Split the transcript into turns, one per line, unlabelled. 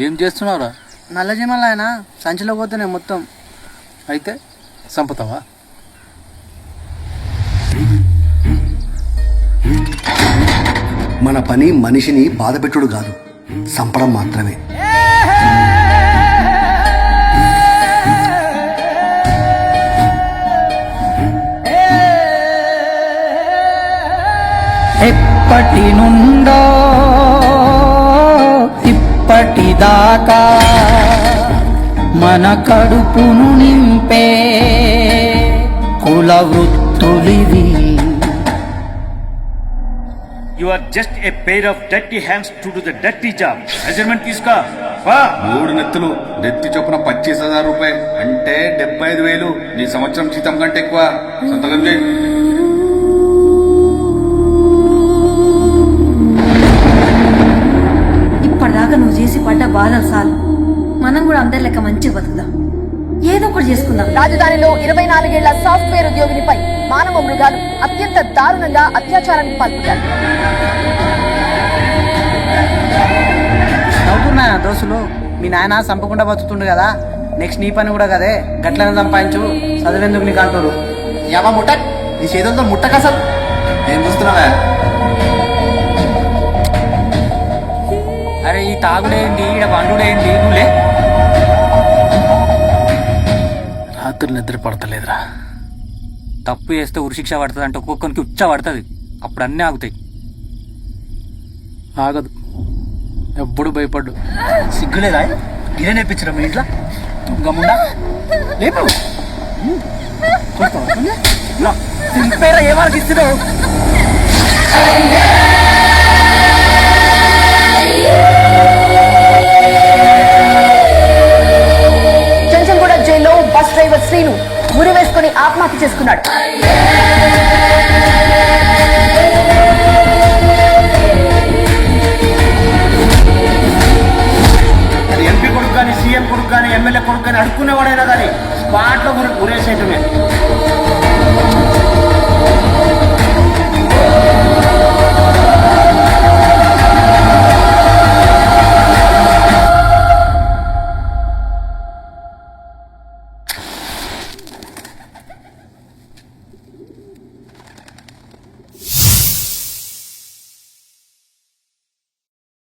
ఏం చేస్తున్నావురా?
నల్లజీమల ఆయన సంచిలో పోతేనే మొత్తం.
అయితే చంపుతావా?
మన పని మనిషిని బాధపెట్టుడు కాదు, చంపడం మాత్రమే.
ఎప్పటి నుండో ఇప్పటిదాకా మన కడుపును నింపే కుల వృత్తులివి.
You are just a pair of dirty hands to do the dirty job. Measurement తీసుకో.
3 నెత్తులు నెత్తి చొప్పున 25,000 రూపాయలు అంటే 75,000. నీ సంవత్సరం జీతం కంటే ఎక్కువ. సంతకం చేయి.
ఇప్పటిదాకా నువ్వు చేసి పడ్డ బాధలు చాలు. మనం కూడా అందరి లెక్క మంచిగా బతుకుదాం, ఏదో ఒకటి చేసుకుందాం.
రాజధానిలో 24 ఏళ్ల సాఫ్ట్వేర్ ఉద్యోగినిపై మానవ మృగాలు అత్యంత దారుణంగా అత్యాచారానికి పాల్పడ్డారు.
నవ్వుతున్నా దోస్తులు, మీ నాయన చంపకుండా బతుకుతుండు కదా, నెక్స్ట్ నీ పని కూడా కదే, గట్లనే సంపాదించు, చదివేందుకు నీకు అంటారు.
యావా ముట్ట, నీ చేతులతో ముట్టక అసలు
ఏం చూస్తున్నావా?
అరే ఈ తాగుడేంది, ఈడ వండుడేంది? నువ్వులే. రాత్రి నిద్ర పడతలేదురా. తప్పు చేస్తే ఉరిశిక్ష పడుతుంది అంటే ఒక్కొక్కరికి ఉచ్చ పడుతుంది, అప్పుడు అన్నీ ఆగుతాయి. ఆగదు, ఎప్పుడు భయపడ్డు.
సిగ్గులేదా? ఇదే నేర్పించడం మీ ఇంట్లో గమ్ముండా లేపు సింపేరా ఏమాలకు ఇస్తున్నావు?
చెంచల్గూడ జైల్లో బస్ డ్రైవర్ శ్రీను ఉరి వేసుకుని ఆత్మహత్య చేసుకున్నాడు.
ఎంపీ కొడుకు కానీ, సీఎం కొడుకు కానీ, ఎమ్మెల్యే కొడుకు కానీ అడుక్కునేవాడైనా కానీ స్పాట్లో ఉరేసేయటమే.